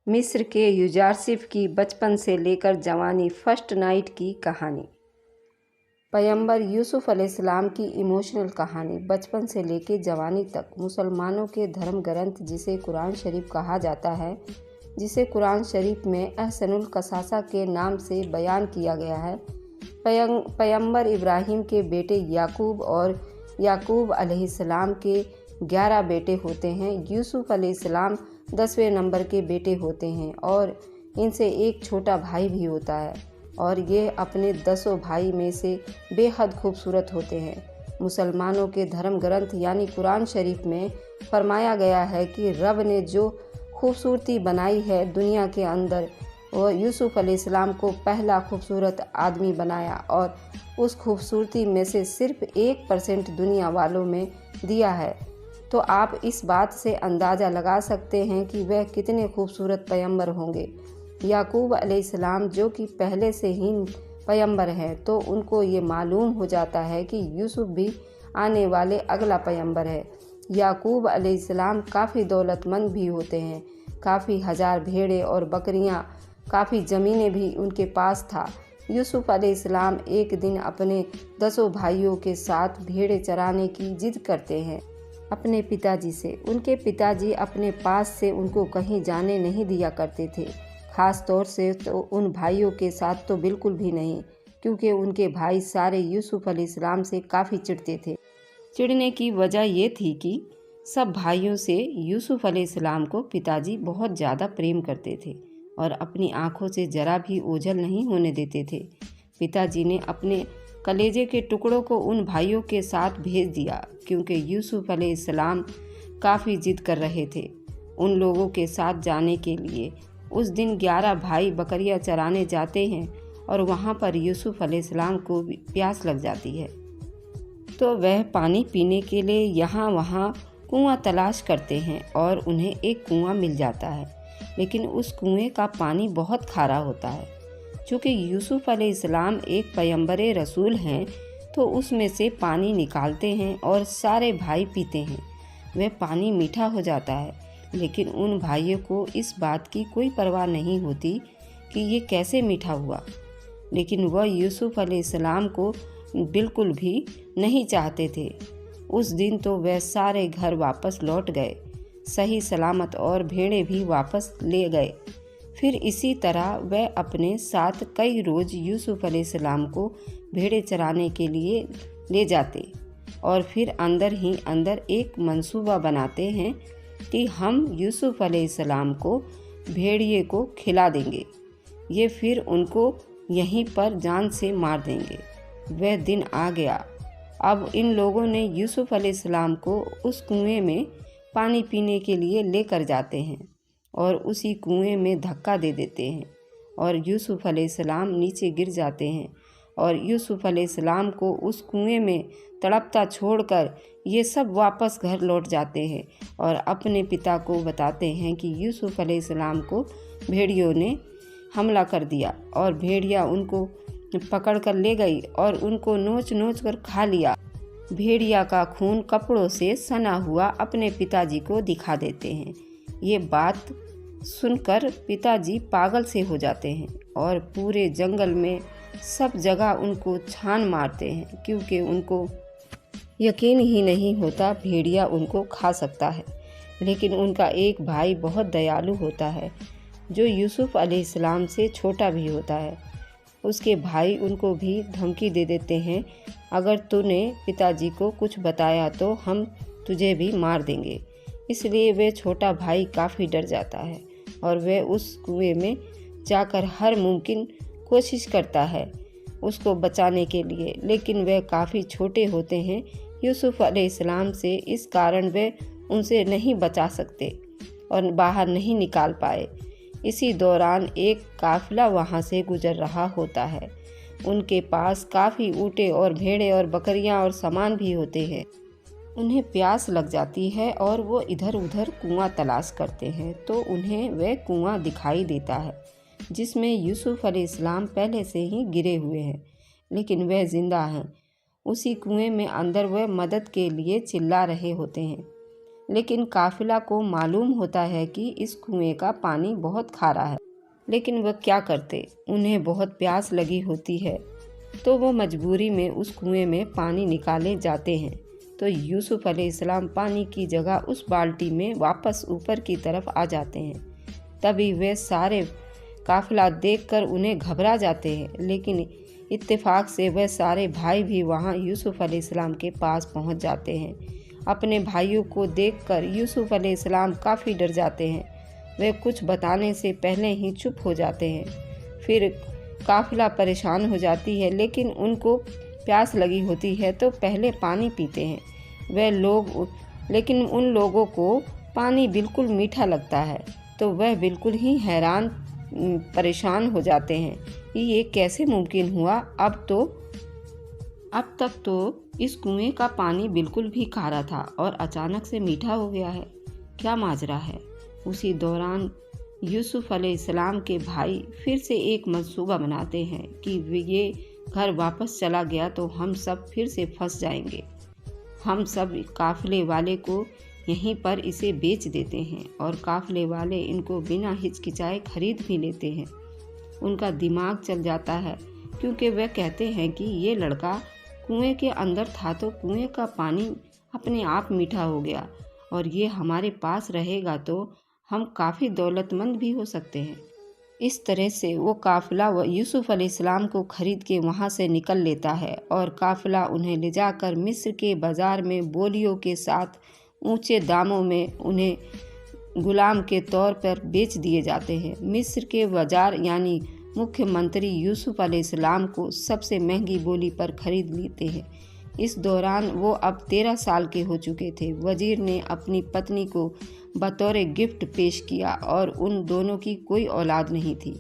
मिस्र के यूसुफ की बचपन से लेकर जवानी फर्स्ट नाइट की कहानी। पैगंबर यूसुफ अलैहिस्सलाम की इमोशनल कहानी बचपन से लेकर जवानी तक मुसलमानों के धर्म ग्रंथ जिसे कुरान शरीफ कहा जाता है, जिसे कुरान शरीफ में अहसनुल कसासा के नाम से बयान किया गया है। पैगंबर इब्राहिम के बेटे याकूब और याकूब अलैहिस्सलाम के 11 बेटे होते हैं। यूसुफ अलैहिस्सलाम 10वें नंबर के बेटे होते हैं और इनसे एक छोटा भाई भी होता है और ये अपने 10 भाई में से बेहद खूबसूरत होते हैं। मुसलमानों के धर्म ग्रंथ यानी कुरान शरीफ में फरमाया गया है कि रब ने जो खूबसूरती बनाई है दुनिया के अंदर, वह यूसुफ अलैहिस्सलाम को पहला खूबसूरत आदमी बनाया और उस खूबसूरती में से सिर्फ 1% दुनिया वालों में दिया है। तो आप इस बात से अंदाज़ा लगा सकते हैं कि वह कितने खूबसूरत पैगंबर होंगे। याकूब अलैहिस्सलाम जो कि पहले से ही पैगंबर हैं, तो उनको ये मालूम हो जाता है कि यूसुफ भी आने वाले अगला पैगंबर है। याकूब अलैहिस्सलाम काफ़ी दौलतमंद भी होते हैं, काफ़ी हज़ार भेड़ें और बकरियां, काफ़ी ज़मीनें भी उनके पास था। यूसुफ अलैहिस्सलाम एक दिन अपने 10 भाइयों के साथ भेड़ें चराने की जिद करते हैं अपने पिताजी से। उनके पिताजी अपने पास से उनको कहीं जाने नहीं दिया करते थे, ख़ास तौर से तो उन भाइयों के साथ तो बिल्कुल भी नहीं, क्योंकि उनके भाई सारे यूसुफ अलैहिस्सलाम से काफ़ी चिढ़ते थे। चिढ़ने की वजह ये थी कि सब भाइयों से यूसुफ अलैहिस्सलाम को पिताजी बहुत ज़्यादा प्रेम करते थे और अपनी आँखों से ज़रा भी ओझल नहीं होने देते थे। पिताजी ने अपने कलेजे के टुकड़ों को उन भाइयों के साथ भेज दिया क्योंकि यूसुफ अलैहिस्सलाम काफ़ी जिद कर रहे थे उन लोगों के साथ जाने के लिए। उस दिन 11 भाई बकरियां चराने जाते हैं और वहां पर यूसुफ अलैहिस्सलाम को प्यास लग जाती है, तो वह पानी पीने के लिए यहाँ वहाँ कुआं तलाश करते हैं और उन्हें एक कुआं मिल जाता है, लेकिन उस कुएं का पानी बहुत खारा होता है। चूँकि यूसुफ अलैहिस्सलाम एक पैगंबर रसूल हैं, तो उसमें से पानी निकालते हैं और सारे भाई पीते हैं। वह पानी मीठा हो जाता है, लेकिन उन भाइयों को इस बात की कोई परवाह नहीं होती कि ये कैसे मीठा हुआ। लेकिन वह यूसुफ अलैहिस्सलाम को बिल्कुल भी नहीं चाहते थे। उस दिन तो वह सारे घर वापस लौट गए सही सलामत और भेड़ें भी वापस ले गए। फिर इसी तरह वह अपने साथ कई रोज़ यूसुफ अलैहिस्सलाम को भेड़ें चराने के लिए ले जाते और फिर अंदर ही अंदर एक मंसूबा बनाते हैं कि हम यूसुफ अलैहिस्सलाम को भेड़िए को खिला देंगे, ये फिर उनको यहीं पर जान से मार देंगे। वह दिन आ गया। अब इन लोगों ने यूसुफ अलैहिस्सलाम को उस कुएं में पानी पीने के लिए लेकर जाते हैं और उसी कुएं में धक्का दे देते हैं और यूसुफ अलैहिस्सलाम नीचे गिर जाते हैं और यूसुफ अलैहिस्सलाम को उस कुएं में तड़पता छोड़कर ये सब वापस घर लौट जाते हैं और अपने पिता को बताते हैं कि यूसुफ अलैहिस्सलाम को भेड़ियों ने हमला कर दिया और भेड़िया उनको पकड़ कर ले गई और उनको नोच नोच कर खा लिया। भेड़िया का खून कपड़ों से सना हुआ अपने पिताजी को दिखा देते हैं। ये बात सुनकर पिताजी पागल से हो जाते हैं और पूरे जंगल में सब जगह उनको छान मारते हैं, क्योंकि उनको यकीन ही नहीं होता भेड़िया उनको खा सकता है। लेकिन उनका एक भाई बहुत दयालु होता है जो यूसुफ अलैहिस्सलाम से छोटा भी होता है। उसके भाई उनको भी धमकी दे देते हैं, अगर तूने पिताजी को कुछ बताया तो हम तुझे भी मार देंगे। इसलिए वह छोटा भाई काफ़ी डर जाता है और वह उस कुएं में जाकर हर मुमकिन कोशिश करता है उसको बचाने के लिए, लेकिन वह काफ़ी छोटे होते हैं यूसुफ अलैहिस्सलाम से, इस कारण वे उनसे नहीं बचा सकते और बाहर नहीं निकाल पाए। इसी दौरान एक काफ़िला वहाँ से गुजर रहा होता है। उनके पास काफ़ी ऊँटें और भेड़ें और बकरियाँ और सामान भी होते हैं। उन्हें प्यास लग जाती है और वो इधर उधर कुआं तलाश करते हैं, तो उन्हें वह कुआं दिखाई देता है जिसमें यूसुफ अलैहिस्सलाम पहले से ही गिरे हुए हैं, लेकिन वह ज़िंदा हैं। उसी कुएं में अंदर वह मदद के लिए चिल्ला रहे होते हैं। लेकिन काफिला को मालूम होता है कि इस कुएं का पानी बहुत खारा है, लेकिन वह क्या करते, उन्हें बहुत प्यास लगी होती है, तो वो मजबूरी में उस कुएं में पानी निकाले जाते हैं। तो यूसुफ अलैहिस्सलाम पानी की जगह उस बाल्टी में वापस ऊपर की तरफ आ जाते हैं। तभी वे सारे काफिला देखकर उन्हें घबरा जाते हैं, लेकिन इत्तेफाक से वह सारे भाई भी वहां यूसुफ अलैहिस्सलाम के पास पहुंच जाते हैं। अपने भाइयों को देखकर यूसुफ अलैहिस्सलाम काफ़ी डर जाते हैं। वे कुछ बताने से पहले ही चुप हो जाते हैं। फिर काफिला परेशान हो जाती है, लेकिन उनको प्यास लगी होती है तो पहले पानी पीते हैं। लेकिन उन लोगों को पानी बिल्कुल मीठा लगता है, तो वह बिल्कुल ही हैरान परेशान हो जाते हैं कि ये कैसे मुमकिन हुआ। अब तक तो इस कुएं का पानी बिल्कुल भी खारा था और अचानक से मीठा हो गया है, क्या माजरा है। उसी दौरान यूसुफ अलैहिस्सलाम के भाई फिर से एक मंसूबा बनाते हैं कि ये घर वापस चला गया तो हम सब फिर से फंस जाएंगे। हम सब काफिले वाले को यहीं पर इसे बेच देते हैं और काफिले वाले इनको बिना हिचकिचाए खरीद भी लेते हैं। उनका दिमाग चल जाता है, क्योंकि वह कहते हैं कि ये लड़का कुएं के अंदर था तो कुएं का पानी अपने आप मीठा हो गया, और ये हमारे पास रहेगा तो हम काफ़ी दौलतमंद भी हो सकते हैं। इस तरह से वो काफिला यूसुफ अलैहिस्सलाम को खरीद के वहाँ से निकल लेता है और काफिला उन्हें ले जाकर मिस्र के बाज़ार में बोलियों के साथ ऊंचे दामों में उन्हें गुलाम के तौर पर बेच दिए जाते हैं। मिस्र के बाज़ार यानी मुख्यमंत्री यूसुफ अलैहिस्सलाम को सबसे महंगी बोली पर खरीद लेते हैं। इस दौरान वो अब 13 साल के हो चुके थे। वजीर ने अपनी पत्नी को बतौर गिफ्ट पेश किया और उन दोनों की कोई औलाद नहीं थी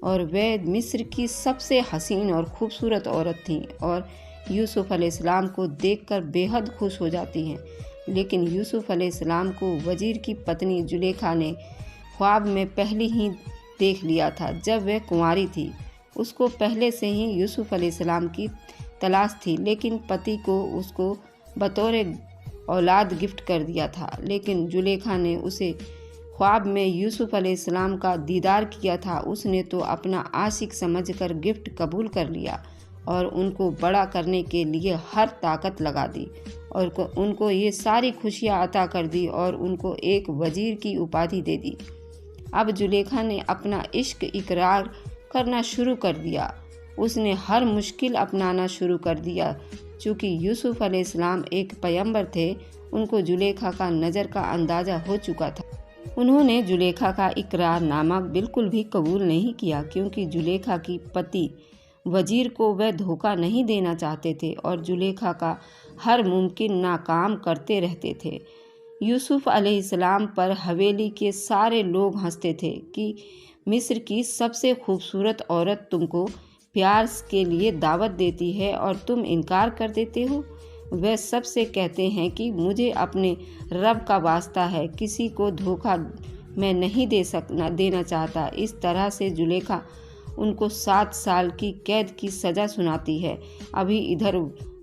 और वह मिस्र की सबसे हसीन और खूबसूरत औरत थी और यूसुफ अलैहिस्सलाम को देखकर बेहद खुश हो जाती हैं। लेकिन यूसुफ अलैहिस्सलाम को वजीर की पत्नी जुलेखा ने ख्वाब में पहले ही देख लिया था जब वह कुंवारी थी। उसको पहले से ही यूसुफ अलैहिस्सलाम की तलाश थी, लेकिन पति को उसको बतौर औलाद गिफ्ट कर दिया था। लेकिन जुलेखा ने उसे ख्वाब में यूसुफ अलैहिस्सलाम का दीदार किया था। उसने तो अपना आशिक समझकर गिफ्ट कबूल कर लिया और उनको बड़ा करने के लिए हर ताकत लगा दी और उनको ये सारी खुशियाँ अता कर दी और उनको एक वजीर की उपाधि दे दी। अब जुलेखा ने अपना इश्क इकरार करना शुरू कर दिया। उसने हर मुश्किल अपनाना शुरू कर दिया। चूँकि यूसुफ अलैहिस्सलाम एक पैगंबर थे, उनको जुलेखा का नज़र का अंदाज़ा हो चुका था। उन्होंने जुलेखा का इकरारनामा बिल्कुल भी कबूल नहीं किया, क्योंकि जुलेखा की पति वजीर को वह धोखा नहीं देना चाहते थे और जुलेखा का हर मुमकिन नाकाम करते रहते थे। यूसुफ अलैहिस्सलाम पर हवेली के सारे लोग हंसते थे कि मिस्र की सबसे खूबसूरत औरत तुमको प्यार के लिए दावत देती है और तुम इनकार कर देते हो। वह सबसे कहते हैं कि मुझे अपने रब का वास्ता है, किसी को धोखा मैं नहीं देना चाहता। इस तरह से जुलेखा उनको 7 साल की कैद की सज़ा सुनाती है। अभी इधर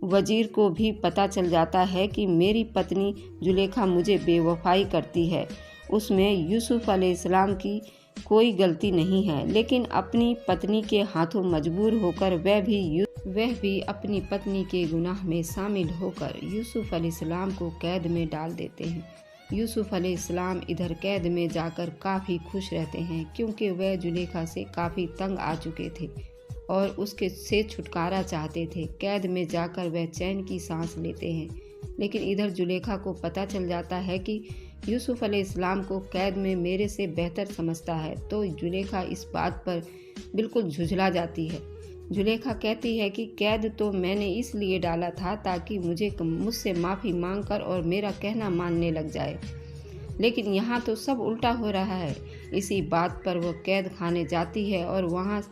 वजीर को भी पता चल जाता है कि मेरी पत्नी जुलेखा मुझे बेवफाई करती है, उसमें यूसुफ अलैहिस्सलाम की कोई गलती नहीं है। लेकिन अपनी पत्नी के हाथों मजबूर होकर वह भी अपनी पत्नी के गुनाह में शामिल होकर यूसुफ अलैहिस्सलाम को कैद में डाल देते हैं। यूसुफ अलैहिस्सलाम इधर कैद में जाकर काफ़ी खुश रहते हैं, क्योंकि वह जुलेखा से काफ़ी तंग आ चुके थे और उसके से छुटकारा चाहते थे। कैद में जाकर वह चैन की सांस लेते हैं। लेकिन इधर जुलेखा को पता चल जाता है कि यूसुफ अलैहिस्सलाम को कैद में मेरे से बेहतर समझता है, तो जुलेखा इस बात पर बिल्कुल झुझला जाती है। जुलेखा कहती है कि कैद तो मैंने इसलिए डाला था ताकि मुझसे माफ़ी मांगकर और मेरा कहना मानने लग जाए, लेकिन यहाँ तो सब उल्टा हो रहा है। इसी बात पर वह कैद खाने जाती है और वहाँ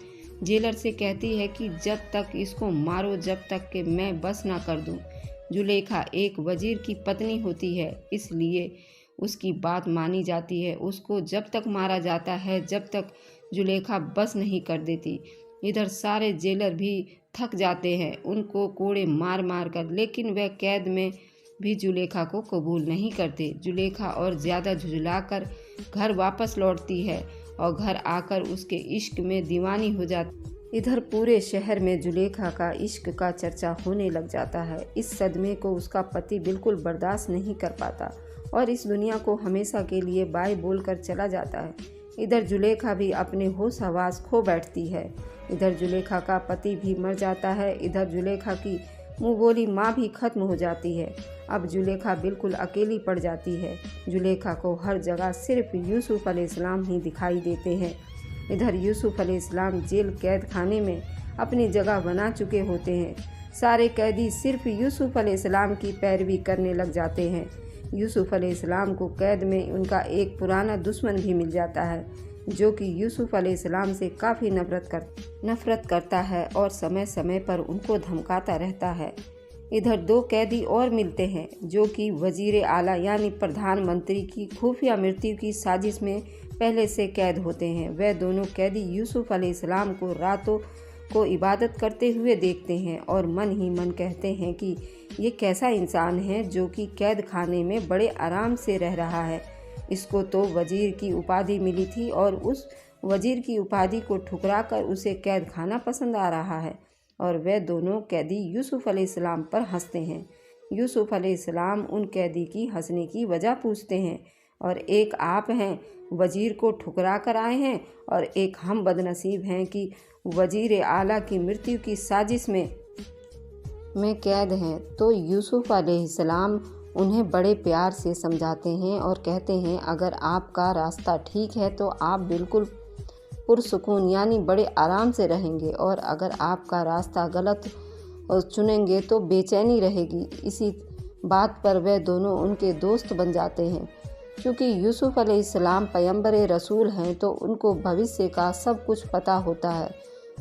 जेलर से कहती है कि जब तक इसको मारो जब तक कि मैं बस ना कर दूँ। जुलेखा एक वजीर की पत्नी होती है, इसलिए उसकी बात मानी जाती है। उसको जब तक मारा जाता है जब तक जुलेखा बस नहीं कर देती। इधर सारे जेलर भी थक जाते हैं उनको कोड़े मार मार कर, लेकिन वह कैद में भी जुलेखा को कबूल नहीं करते। जुलेखा और ज़्यादा झुंझलाकर घर वापस लौटती है और घर आकर उसके इश्क में दीवानी हो जाती। इधर पूरे शहर में जुलेखा का इश्क का चर्चा होने लग जाता है। इस सदमे को उसका पति बिल्कुल बर्दाश्त नहीं कर पाता और इस दुनिया को हमेशा के लिए बाय बोलकर चला जाता है। इधर जुलेखा भी अपने होश हवास खो बैठती है। इधर जुलेखा का पति भी मर जाता है। इधर जुलेखा की मुँह बोली माँ भी खत्म हो जाती है। अब जुलेखा बिल्कुल अकेली पड़ जाती है। जुलेखा को हर जगह सिर्फ यूसुफ अलैहिस्सलाम ही दिखाई देते हैं। इधर यूसुफ अलैहिस्सलाम जेल कैद खाने में अपनी जगह बना चुके होते हैं। सारे कैदी सिर्फ यूसुफ अलैहिस्सलाम की पैरवी करने लग जाते हैं। यूसुफ अलैहिस्सलाम को कैद में उनका एक पुराना दुश्मन भी मिल जाता है, जो कि यूसुफ अलैहिस्सलाम से काफ़ी नफ़रत करता है और समय समय पर उनको धमकाता रहता है। इधर दो कैदी और मिलते हैं, जो कि वजीर आला यानी प्रधानमंत्री की खुफिया मृत्यु की साजिश में पहले से कैद होते हैं। वह दोनों कैदी यूसुफ अलैहिस्सलाम को रातों को इबादत करते हुए देखते हैं और मन ही मन कहते हैं कि ये कैसा इंसान है जो कि कैद खाने में बड़े आराम से रह रहा है। इसको तो वजीर की उपाधि मिली थी और उस वजीर की उपाधि को ठुकराकर उसे कैद खाना पसंद आ रहा है। और वह दोनों कैदी यूसुफ अलैहिस्सलाम पर हंसते हैं। यूसुफ अलैहिस्सलाम उन कैदी की हंसने की वजह पूछते हैं और एक आप हैं, वजीर को ठुकरा कर आए हैं, और एक हम बदनसीब हैं कि वजीर आला की मृत्यु की साजिश में कैद हैं। तो यूसुफ अलैहिस्सलाम उन्हें बड़े प्यार से समझाते हैं और कहते हैं, अगर आपका रास्ता ठीक है तो आप बिल्कुल पुरसुकून यानी बड़े आराम से रहेंगे, और अगर आपका रास्ता गलत चुनेंगे तो बेचैनी रहेगी। इसी बात पर वे दोनों उनके दोस्त बन जाते हैं। क्योंकि यूसुफ अलैहिस्सलाम पैगंबर रसूल हैं तो उनको भविष्य का सब कुछ पता होता है।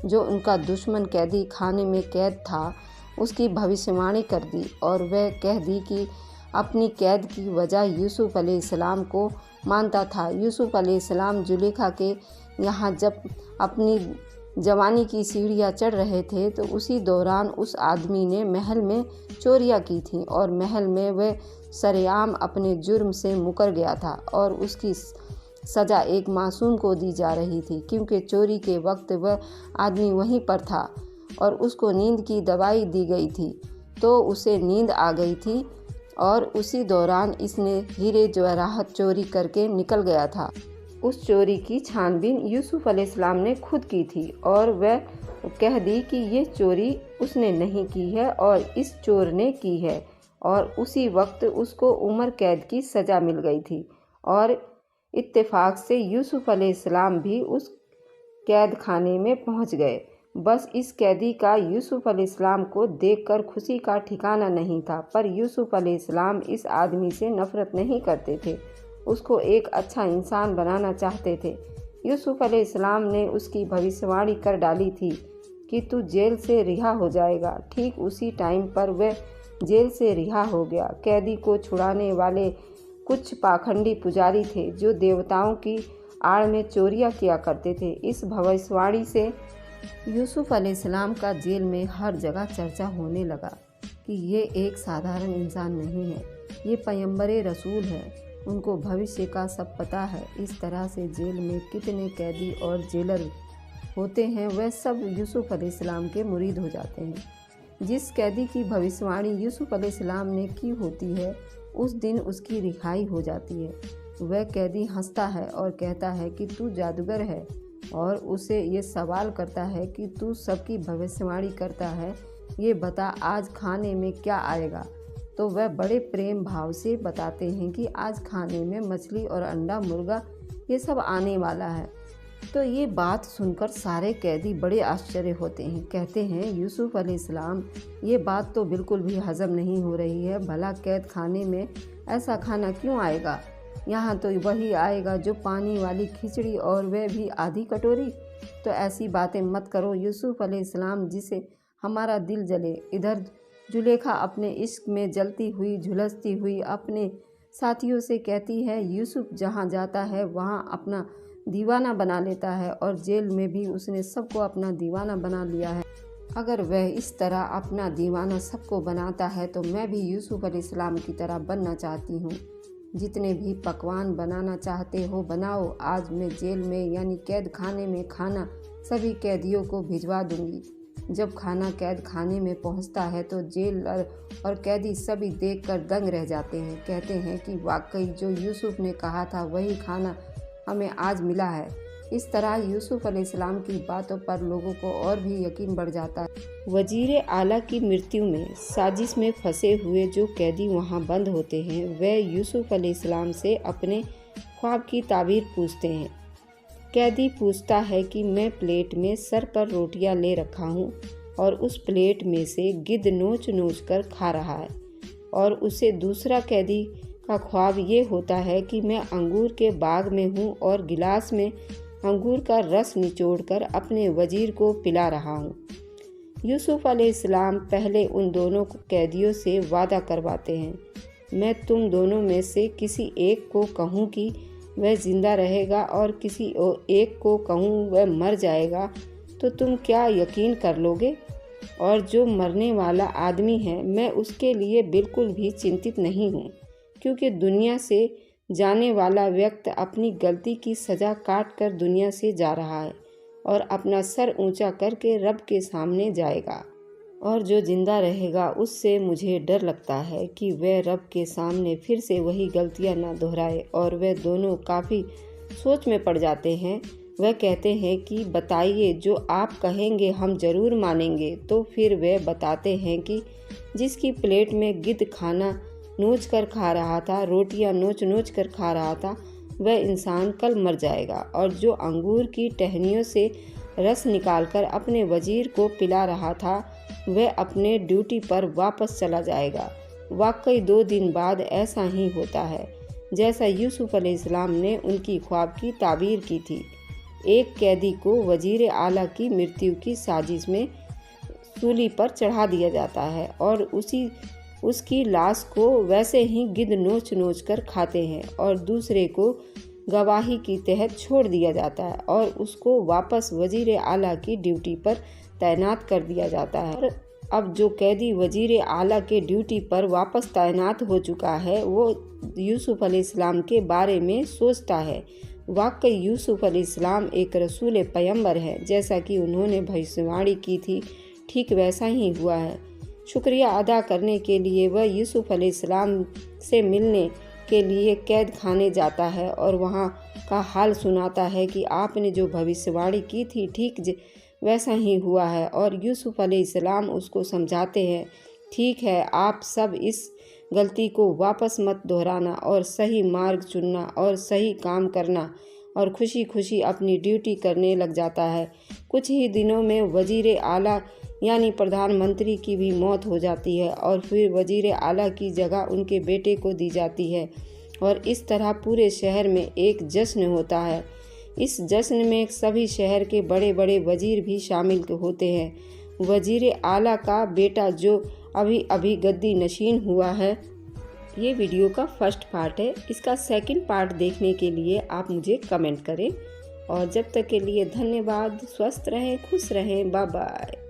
जो उनका दुश्मन कैदी खाने में कैद था उसकी भविष्यवाणी कर दी और वह कह दी कि अपनी कैद की वजह यूसुफ अलैहिस्सलाम को मानता था। यूसुफ अलैहिस्सलाम जुलेखा के यहाँ जब अपनी जवानी की सीढ़ियाँ चढ़ रहे थे तो उसी दौरान उस आदमी ने महल में चोरियाँ की थीं और महल में वह सरेआम अपने जुर्म से मुकर गया था और उसकी सज़ा एक मासूम को दी जा रही थी, क्योंकि चोरी के वक्त वह आदमी वहीं पर था और उसको नींद की दवाई दी गई थी तो उसे नींद आ गई थी और उसी दौरान इसने हीरे जवाहरात चोरी करके निकल गया था। उस चोरी की छानबीन यूसुफ अलैहिस्सलाम ने खुद की थी और वह कह दी कि ये चोरी उसने नहीं की है और इस चोर ने की है, और उसी वक्त उसको उम्र कैद की सज़ा मिल गई थी। और इत्तेफाक से यूसुफ अलैहिस्सलाम भी उस कैद खाने में पहुंच गए। बस इस कैदी का यूसुफ अलैहिस्सलाम को देखकर खुशी का ठिकाना नहीं था, पर यूसुफ अलैहिस्सलाम इस आदमी से नफ़रत नहीं करते थे, उसको एक अच्छा इंसान बनाना चाहते थे। यूसुफ अलैहिस्सलाम ने उसकी भविष्यवाणी कर डाली थी कि तू जेल से रिहा हो जाएगा। ठीक उसी टाइम पर वह जेल से रिहा हो गया। कैदी को छुड़ाने वाले कुछ पाखंडी पुजारी थे जो देवताओं की आड़ में चोरियां किया करते थे। इस भविष्यवाणी से यूसुफ अलैहिस्सलाम का जेल में हर जगह चर्चा होने लगा कि ये एक साधारण इंसान नहीं है, ये पैगंबर रसूल है, उनको भविष्य का सब पता है। इस तरह से जेल में कितने कैदी और जेलर होते हैं वह सब यूसुफ अलैहिस्सलाम के मुरीद हो जाते हैं। जिस कैदी की भविष्यवाणी यूसुफ अलैहिस्सलाम ने की होती है उस दिन उसकी रिहाई हो जाती है। वह कैदी हंसता है और कहता है कि तू जादूगर है और उसे ये सवाल करता है कि तू सबकी भविष्यवाणी करता है, ये बता आज खाने में क्या आएगा। तो वह बड़े प्रेम भाव से बताते हैं कि आज खाने में मछली और अंडा, मुर्गा ये सब आने वाला है। तो ये बात सुनकर सारे कैदी बड़े आश्चर्य होते हैं। कहते हैं यूसुफ अलैहिस्सलाम, ये बात तो बिल्कुल भी हजम नहीं हो रही है। भला कैद खाने में ऐसा खाना क्यों आएगा? यहाँ तो वही आएगा जो पानी वाली खिचड़ी, और वह भी आधी कटोरी। तो ऐसी बातें मत करो यूसुफ अलैहिस्सलाम, जिसे हमारा दिल जले। इधर जुलेखा अपने इश्क में जलती हुई झुलसती हुई अपने साथियों से कहती है, यूसुफ जहाँ जाता है वहाँ अपना दीवाना बना लेता है और जेल में भी उसने सबको अपना दीवाना बना लिया है। अगर वह इस तरह अपना दीवाना सबको बनाता है तो मैं भी यूसुफ अलैहिस्सलाम की तरह बनना चाहती हूँ। जितने भी पकवान बनाना चाहते हो बनाओ। आज मैं जेल में यानी कैद खाने में खाना सभी कैदियों को भिजवा दूंगी। जब खाना कैद खाने में पहुंचता है तो जेलर और कैदी सभी देखकर दंग रह जाते हैं। कहते हैं कि वाकई जो यूसुफ ने कहा था वही खाना हमें आज मिला है। इस तरह यूसुफ अलैहिस्सलाम की बातों पर लोगों को और भी यकीन बढ़ जाता है। वजीर आला की मृत्यु में साजिश में फंसे हुए जो कैदी वहां बंद होते हैं वह यूसुफ अलैहिस्सलाम से अपने ख्वाब की ताबीर पूछते हैं। कैदी पूछता है कि मैं प्लेट में सर पर रोटियां ले रखा हूँ और उस प्लेट में से गिद्ध नोच नोच कर खा रहा है। और उसे दूसरा कैदी का ख्वाब ये होता है कि मैं अंगूर के बाग में हूँ और गिलास में अंगूर का रस निचोड़कर अपने वजीर को पिला रहा हूँ। यूसुफ अलैहिस्सलाम पहले उन दोनों कैदियों से वादा करवाते हैं, मैं तुम दोनों में से किसी एक को कहूँ कि वह जिंदा रहेगा और किसी एक को कहूँ वह मर जाएगा तो तुम क्या यकीन कर लोगे? और जो मरने वाला आदमी है मैं उसके लिए बिल्कुल भी चिंतित नहीं हूँ, क्योंकि दुनिया से जाने वाला व्यक्ति अपनी गलती की सज़ा काट कर दुनिया से जा रहा है और अपना सर ऊंचा करके रब के सामने जाएगा। और जो जिंदा रहेगा उससे मुझे डर लगता है कि वह रब के सामने फिर से वही गलतियां न दोहराए। और वे दोनों काफ़ी सोच में पड़ जाते हैं। वह कहते हैं कि बताइए, जो आप कहेंगे हम ज़रूर मानेंगे। तो फिर वे बताते हैं कि जिसकी प्लेट में गिद्ध खाना नोच कर खा रहा था, रोटियां नोच नोच कर खा रहा था, वह इंसान कल मर जाएगा। और जो अंगूर की टहनियों से रस निकालकर अपने वजीर को पिला रहा था वह अपने ड्यूटी पर वापस चला जाएगा। वाकई 2 दिन बाद ऐसा ही होता है जैसा यूसुफ अलैहिस्सलाम ने उनकी ख्वाब की ताबीर की थी। एक कैदी को वजीर आला की मृत्यु की साजिश में सूली पर चढ़ा दिया जाता है और उसकी लाश को वैसे ही गिद्ध नोच नोच कर खाते हैं और दूसरे को गवाही की तहत छोड़ दिया जाता है और उसको वापस वजीर आला की ड्यूटी पर तैनात कर दिया जाता है। और अब जो कैदी वजीर आला के ड्यूटी पर वापस तैनात हो चुका है वो यूसुफ अलैहिस्सलाम के बारे में सोचता है। वाकई यूसुफ अलैहिस्सलाम एक रसूल पैगंबर है, जैसा कि उन्होंने भविष्यवाणी की थी ठीक वैसा ही हुआ है। शुक्रिया अदा करने के लिए वह यूसुफ अलैहिस्सलाम से मिलने के लिए कैद खाने जाता है और वहाँ का हाल सुनाता है कि आपने जो भविष्यवाणी की थी ठीक वैसा ही हुआ है। और यूसुफ अलैहिस्सलाम उसको समझाते हैं, ठीक है, आप सब इस गलती को वापस मत दोहराना और सही मार्ग चुनना और सही काम करना। और खुशी खुशी अपनी ड्यूटी करने लग जाता है। कुछ ही दिनों में वजीर आला यानी प्रधानमंत्री की भी मौत हो जाती है और फिर वजीर आला की जगह उनके बेटे को दी जाती है। और इस तरह पूरे शहर में एक जश्न होता है। इस जश्न में सभी शहर के बड़े बड़े वजीर भी शामिल होते हैं। वजीर आला का बेटा जो अभी अभी गद्दी नशीन हुआ है। ये वीडियो का फर्स्ट पार्ट है। इसका सेकंड पार्ट देखने के लिए आप मुझे कमेंट करें। और जब तक के लिए धन्यवाद। स्वस्थ रहें, खुश रहें, बाय बाय।